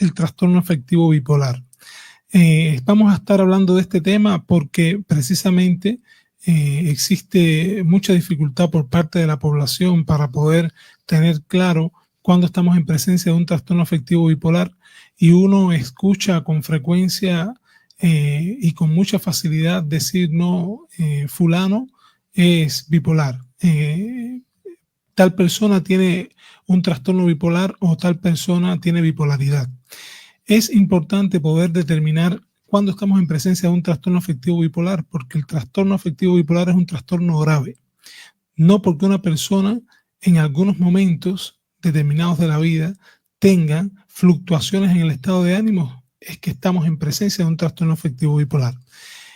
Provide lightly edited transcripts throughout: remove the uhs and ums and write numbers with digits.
el trastorno afectivo bipolar. Vamos a estar hablando de este tema porque precisamente existe mucha dificultad por parte de la población para poder tener claro cuando estamos en presencia de un trastorno afectivo bipolar, y uno escucha con frecuencia y con mucha facilidad decir: no, fulano es bipolar, tal persona tiene un trastorno bipolar o tal persona tiene bipolaridad. Es importante poder determinar cuando estamos en presencia de un trastorno afectivo bipolar, porque el trastorno afectivo bipolar es un trastorno grave. No porque una persona en algunos momentos determinados de la vida tenga fluctuaciones en el estado de ánimo, es que estamos en presencia de un trastorno afectivo bipolar.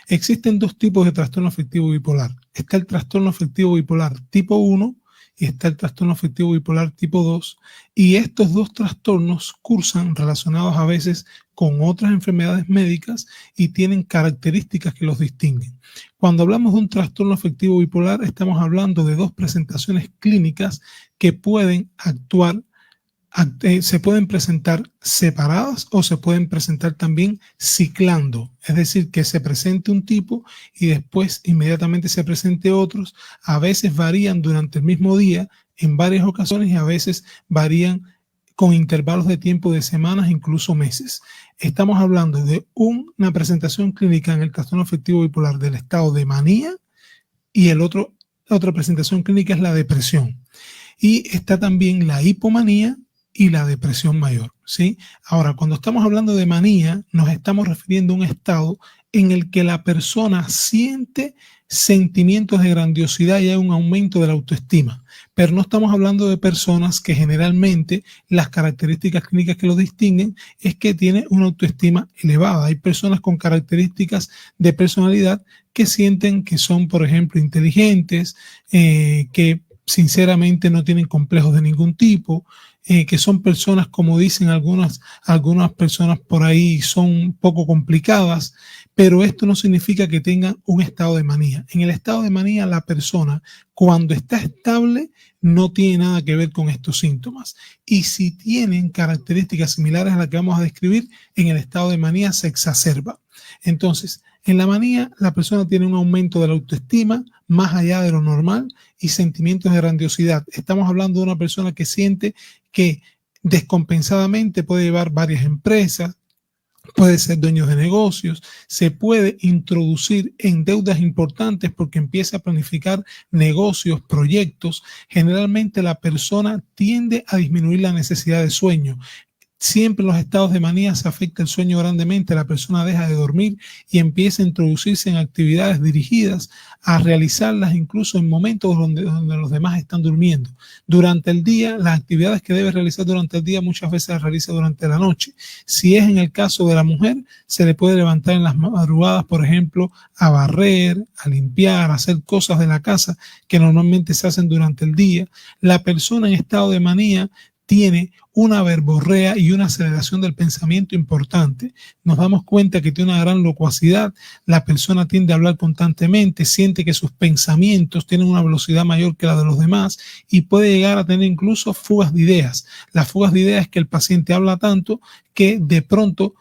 Existen dos tipos de trastorno afectivo bipolar. Está el trastorno afectivo bipolar tipo 1 y está el trastorno afectivo bipolar tipo 2, y estos dos trastornos cursan relacionados a veces con otras enfermedades médicas y tienen características que los distinguen. Cuando hablamos de un trastorno afectivo bipolar, estamos hablando de dos presentaciones clínicas que pueden actuar, se pueden presentar separadas o se pueden presentar también ciclando, es decir, que se presente un tipo y después inmediatamente se presente otros. A veces varían durante el mismo día en varias ocasiones y a veces varían con intervalos de tiempo de semanas, incluso meses. Estamos hablando de una presentación clínica en el trastorno afectivo bipolar del estado de manía, y otra presentación clínica es la depresión. Y está también la hipomanía y la depresión mayor, ¿sí? Ahora, cuando estamos hablando de manía, nos estamos refiriendo a un estado en el que la persona siente sentimientos de grandiosidad y hay un aumento de la autoestima. Pero no estamos hablando de personas que generalmente las características clínicas que los distinguen es que tienen una autoestima elevada. Hay personas con características de personalidad que sienten que son, por ejemplo, inteligentes, que sinceramente no tienen complejos de ningún tipo, que son personas, como dicen algunas personas por ahí, son poco complicadas, pero esto no significa que tengan un estado de manía. En el estado de manía, la persona, cuando está estable, no tiene nada que ver con estos síntomas. Y si tienen características similares a las que vamos a describir, en el estado de manía se exacerba. Entonces, en la manía, la persona tiene un aumento de la autoestima más allá de lo normal y sentimientos de grandiosidad. Estamos hablando de una persona que siente que descompensadamente puede llevar varias empresas, puede ser dueño de negocios, se puede introducir en deudas importantes porque empieza a planificar negocios, proyectos. Generalmente la persona tiende a disminuir la necesidad de sueño. Siempre en los estados de manía se afecta el sueño grandemente, la persona deja de dormir y empieza a introducirse en actividades dirigidas a realizarlas incluso en momentos donde los demás están durmiendo. Durante el día, las actividades que debe realizar durante el día muchas veces las realiza durante la noche. Si es en el caso de la mujer, se le puede levantar en las madrugadas, por ejemplo, a barrer, a limpiar, a hacer cosas de la casa que normalmente se hacen durante el día. La persona en estado de manía tiene una verborrea y una aceleración del pensamiento importante. Nos damos cuenta que tiene una gran locuacidad, la persona tiende a hablar constantemente, siente que sus pensamientos tienen una velocidad mayor que la de los demás y puede llegar a tener incluso fugas de ideas. Las fugas de ideas es que el paciente habla tanto que de pronto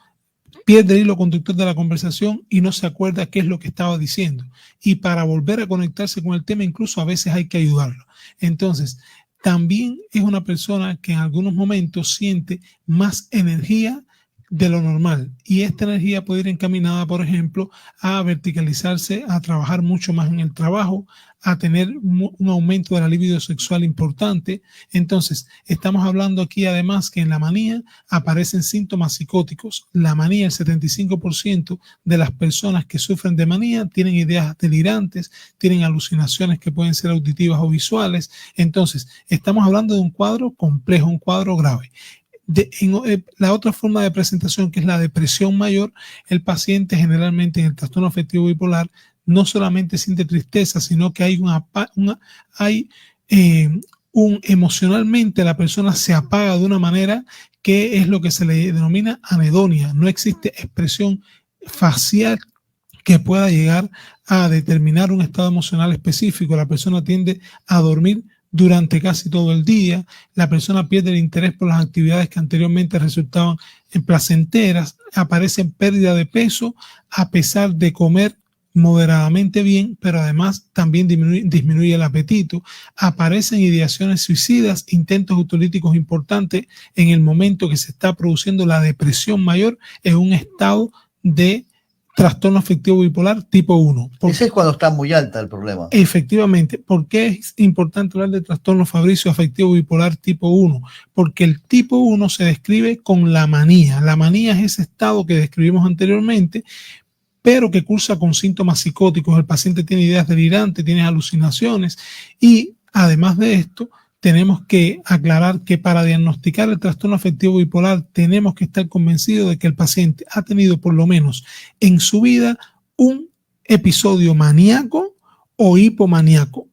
pierde el hilo conductor de la conversación y no se acuerda qué es lo que estaba diciendo. Y para volver a conectarse con el tema, incluso a veces hay que ayudarlo. Entonces, también es una persona que en algunos momentos siente más energía de lo normal, y esta energía puede ir encaminada, por ejemplo, a verticalizarse, a trabajar mucho más en el trabajo, a tener un aumento de la libido sexual importante. Entonces, estamos hablando aquí además que en la manía aparecen síntomas psicóticos. La manía, el 75% de las personas que sufren de manía tienen ideas delirantes, tienen alucinaciones que pueden ser auditivas o visuales. Entonces, estamos hablando de un cuadro complejo, un cuadro grave. La otra forma de presentación, que es la depresión mayor, el paciente generalmente en el trastorno afectivo bipolar no solamente siente tristeza, sino que hay emocionalmente la persona se apaga de una manera que es lo que se le denomina anedonia. No existe expresión facial que pueda llegar a determinar un estado emocional específico. La persona tiende a dormir durante casi todo el día, la persona pierde el interés por las actividades que anteriormente resultaban placenteras, aparece pérdida de peso a pesar de comer moderadamente bien, pero además también disminuye el apetito, aparecen ideaciones suicidas, intentos autolíticos importantes en el momento que se está produciendo la depresión mayor en un estado de trastorno afectivo bipolar tipo 1. Ese es cuando está muy alta el problema. Efectivamente. ¿Por qué es importante hablar de trastorno Fabricio afectivo bipolar tipo 1? Porque el tipo 1 se describe con la manía. La manía es ese estado que describimos anteriormente, pero que cursa con síntomas psicóticos. El paciente tiene ideas delirantes, tiene alucinaciones y además de esto, tenemos que aclarar que para diagnosticar el trastorno afectivo bipolar tenemos que estar convencidos de que el paciente ha tenido por lo menos en su vida un episodio maníaco o hipomaníaco.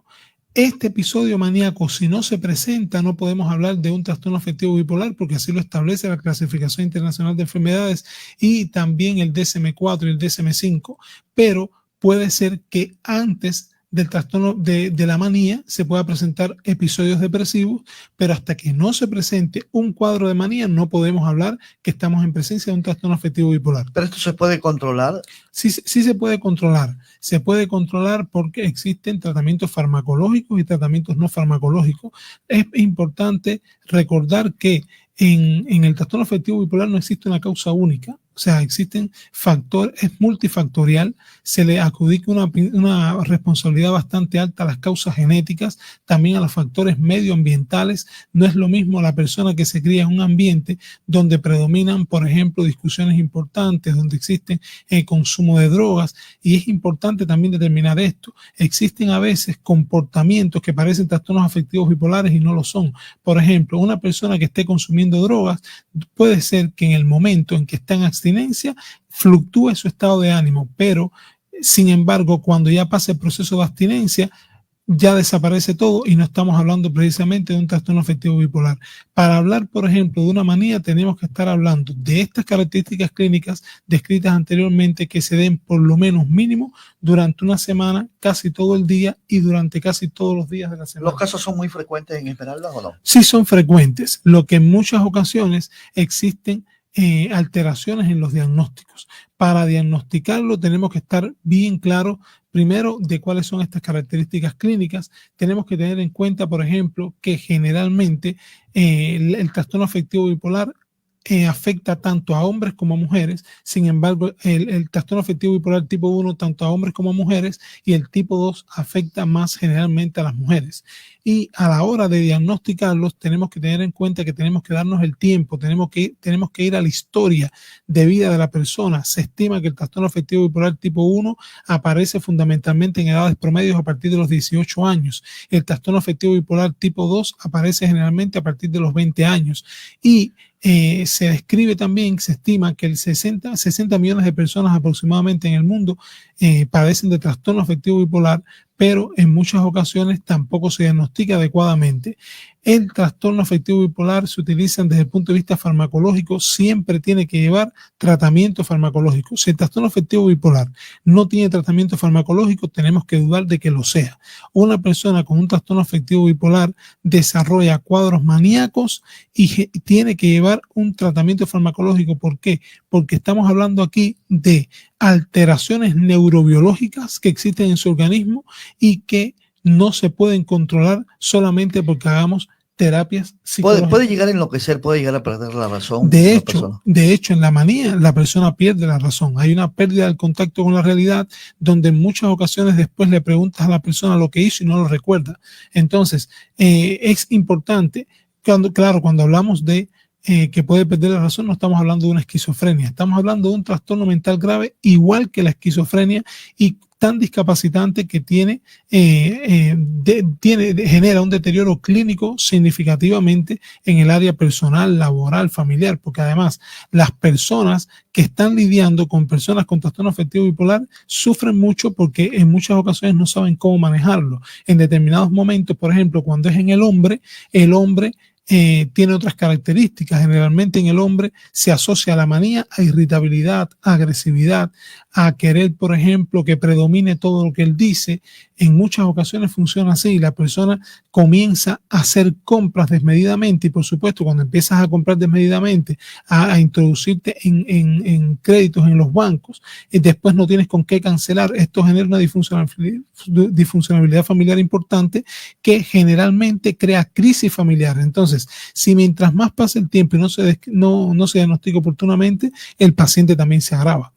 Este episodio maníaco, si no se presenta, no podemos hablar de un trastorno afectivo bipolar porque así lo establece la Clasificación Internacional de Enfermedades y también el DSM-4 y el DSM-5, pero puede ser que antes del trastorno de la manía se pueda presentar episodios depresivos, pero hasta que no se presente un cuadro de manía no podemos hablar que estamos en presencia de un trastorno afectivo bipolar. ¿Pero esto se puede controlar? Sí se puede controlar. Se puede controlar porque existen tratamientos farmacológicos y tratamientos no farmacológicos. Es importante recordar que en el trastorno afectivo bipolar no existe una causa única. O sea, existen factores, es multifactorial, se le adjudica una responsabilidad bastante alta a las causas genéticas, también a los factores medioambientales. No es lo mismo la persona que se cría en un ambiente donde predominan, por ejemplo, discusiones importantes, donde existen consumo de drogas, y es importante también determinar esto. Existen a veces comportamientos que parecen trastornos afectivos bipolares y no lo son. Por ejemplo, una persona que esté consumiendo drogas, puede ser que en el momento en que está en abstinencia fluctúe su estado de ánimo, pero sin embargo cuando ya pasa el proceso de abstinencia ya desaparece todo y no estamos hablando precisamente de un trastorno afectivo bipolar. Para hablar, por ejemplo, de una manía tenemos que estar hablando de estas características clínicas descritas anteriormente que se den por lo menos mínimo durante una semana, casi todo el día y durante casi todos los días de la semana. ¿Los casos son muy frecuentes en Esmeraldas o no? Sí son frecuentes, lo que en muchas ocasiones existen alteraciones en los diagnósticos. Para diagnosticarlo tenemos que estar bien claros primero de cuáles son estas características clínicas. Tenemos que tener en cuenta, por ejemplo, que generalmente el trastorno afectivo bipolar afecta tanto a hombres como a mujeres. Sin embargo, el trastorno afectivo bipolar tipo 1 tanto a hombres como a mujeres, y el tipo 2 afecta más generalmente a las mujeres. Y a la hora de diagnosticarlos tenemos que tener en cuenta que tenemos que darnos el tiempo, tenemos que ir a la historia de vida de la persona. Se estima que el trastorno afectivo bipolar tipo 1 aparece fundamentalmente en edades promedios a partir de los 18 años. El trastorno afectivo bipolar tipo 2 aparece generalmente a partir de los 20 años. Y se describe también, se estima que el 60 millones de personas aproximadamente en el mundo padecen de trastorno afectivo bipolar, pero en muchas ocasiones tampoco se diagnostica adecuadamente. El trastorno afectivo bipolar se utiliza desde el punto de vista farmacológico, siempre tiene que llevar tratamiento farmacológico. Si el trastorno afectivo bipolar no tiene tratamiento farmacológico, tenemos que dudar de que lo sea. Una persona con un trastorno afectivo bipolar desarrolla cuadros maníacos y tiene que llevar un tratamiento farmacológico. ¿Por qué? Porque estamos hablando aquí de alteraciones neurobiológicas que existen en su organismo y que no se pueden controlar solamente porque hagamos terapias psicológicas. Puede llegar a enloquecer, puede llegar a perder la razón. De hecho, en la manía la persona pierde la razón. Hay una pérdida del contacto con la realidad donde en muchas ocasiones después le preguntas a la persona lo que hizo y no lo recuerda. Entonces, es importante, cuando hablamos de que puede perder la razón, no estamos hablando de una esquizofrenia, estamos hablando de un trastorno mental grave igual que la esquizofrenia y tan discapacitante que genera un deterioro clínico significativamente en el área personal, laboral, familiar, porque además las personas que están lidiando con personas con trastorno afectivo bipolar sufren mucho porque en muchas ocasiones no saben cómo manejarlo. En determinados momentos, por ejemplo, cuando es en el hombre tiene otras características. Generalmente en el hombre se asocia la manía a irritabilidad, a agresividad, a querer, por ejemplo, que predomine todo lo que él dice. En muchas ocasiones funciona así. La persona comienza a hacer compras desmedidamente y, por supuesto, cuando empiezas a comprar desmedidamente, a introducirte en créditos en los bancos, y después no tienes con qué cancelar. Esto genera una disfuncionalidad familiar importante que generalmente crea crisis familiar. Entonces, si mientras más pasa el tiempo y no se diagnostica oportunamente, el paciente también se agrava.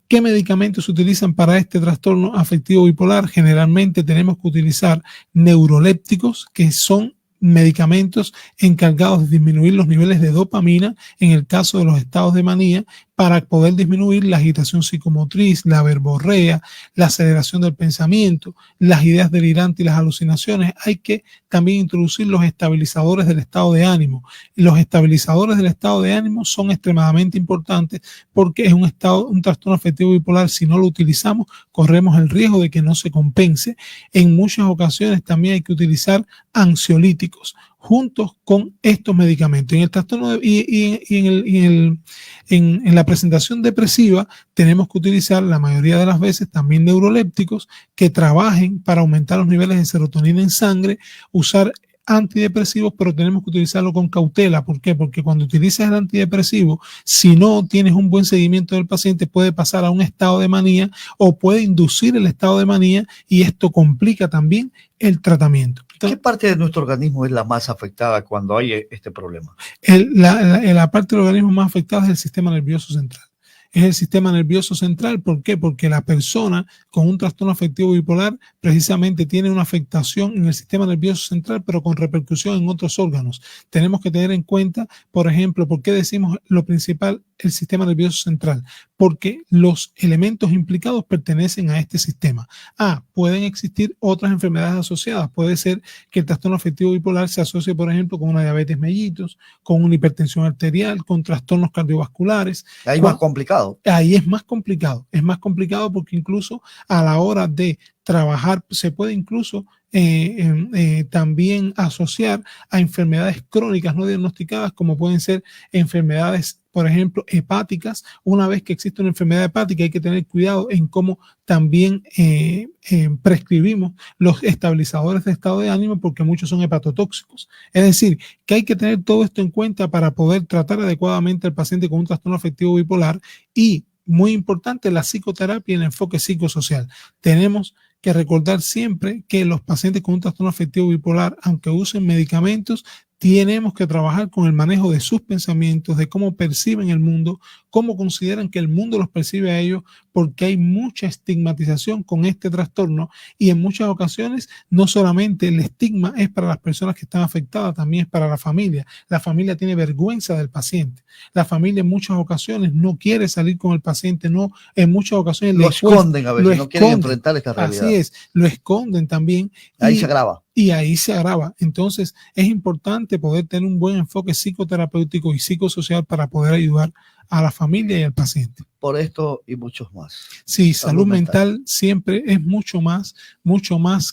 ¿Qué medicamentos se utilizan para este trastorno afectivo bipolar? Generalmente tenemos que utilizar neurolépticos, que son medicamentos encargados de disminuir los niveles de dopamina en el caso de los estados de manía, para poder disminuir la agitación psicomotriz, la verborrea, la aceleración del pensamiento, las ideas delirantes y las alucinaciones. Hay que también introducir los estabilizadores del estado de ánimo. Los estabilizadores del estado de ánimo son extremadamente importantes porque es un trastorno afectivo bipolar. Si no lo utilizamos, corremos el riesgo de que no se compense. En muchas ocasiones también hay que utilizar ansiolíticos juntos con estos medicamentos. En el trastorno en la presentación depresiva tenemos que utilizar la mayoría de las veces también neurolépticos que trabajen para aumentar los niveles de serotonina en sangre, usar antidepresivos, pero tenemos que utilizarlo con cautela. ¿Por qué? Porque cuando utilizas el antidepresivo, si no tienes un buen seguimiento del paciente, puede pasar a un estado de manía o puede inducir el estado de manía, y esto complica también el tratamiento. ¿Qué parte de nuestro organismo es la más afectada cuando hay este problema? La parte del organismo más afectada es el sistema nervioso central. Es el sistema nervioso central. ¿Por qué? Porque la persona con un trastorno afectivo bipolar precisamente tiene una afectación en el sistema nervioso central, pero con repercusión en otros órganos. Tenemos que tener en cuenta, por ejemplo, ¿por qué decimos lo principal, el sistema nervioso central? Porque los elementos implicados pertenecen a este sistema. Pueden existir otras enfermedades asociadas. Puede ser que el trastorno afectivo bipolar se asocie, por ejemplo, con una diabetes mellitus, con una hipertensión arterial, con trastornos cardiovasculares. Ahí más complicado. Ahí es más complicado. Es más complicado porque incluso a la hora de trabajar se puede incluso también asociar a enfermedades crónicas no diagnosticadas, como pueden ser enfermedades, por ejemplo, hepáticas. Una vez que existe una enfermedad hepática, hay que tener cuidado en cómo también prescribimos los estabilizadores de estado de ánimo, porque muchos son hepatotóxicos. Es decir, que hay que tener todo esto en cuenta para poder tratar adecuadamente al paciente con un trastorno afectivo bipolar. Y, muy importante, la psicoterapia en enfoque psicosocial. Tenemos que recordar siempre que los pacientes con un trastorno afectivo bipolar, aunque usen medicamentos, tenemos que trabajar con el manejo de sus pensamientos, de cómo perciben el mundo, cómo consideran que el mundo los percibe a ellos, porque hay mucha estigmatización con este trastorno, y en muchas ocasiones no solamente el estigma es para las personas que están afectadas, también es para la familia. La familia tiene vergüenza del paciente. La familia en muchas ocasiones no quiere salir con el paciente, en muchas ocasiones lo esconden a veces, no quieren enfrentar esta realidad. Así es, lo esconden también. Ahí se agrava. Y ahí se agrava. Entonces, es importante poder tener un buen enfoque psicoterapéutico y psicosocial para poder ayudar a la familia y al paciente. Por esto y muchos más. Sí, salud mental siempre es mucho más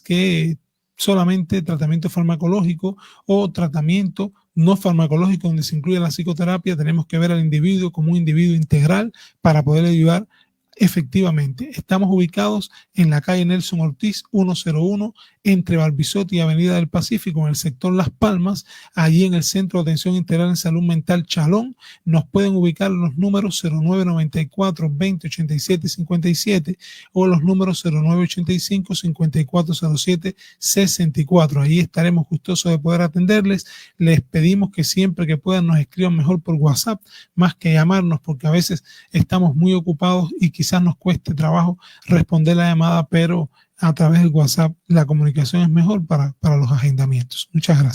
que solamente tratamiento farmacológico o tratamiento no farmacológico donde se incluye la psicoterapia. Tenemos que ver al individuo como un individuo integral para poder ayudar efectivamente. Estamos ubicados en la calle Nelson Ortiz 101 entre Barbisotti y Avenida del Pacífico, en el sector Las Palmas, allí en el Centro de Atención Integral en Salud Mental Chalón. Nos pueden ubicar los números 0994 20 87 57 o los números 0985 5407 64. Ahí estaremos gustosos de poder atenderles. Les pedimos que siempre que puedan nos escriban mejor por WhatsApp, más que llamarnos, porque a veces estamos muy ocupados y quizás nos cueste trabajo responder la llamada, pero a través del WhatsApp la comunicación es mejor para los agendamientos. Muchas gracias.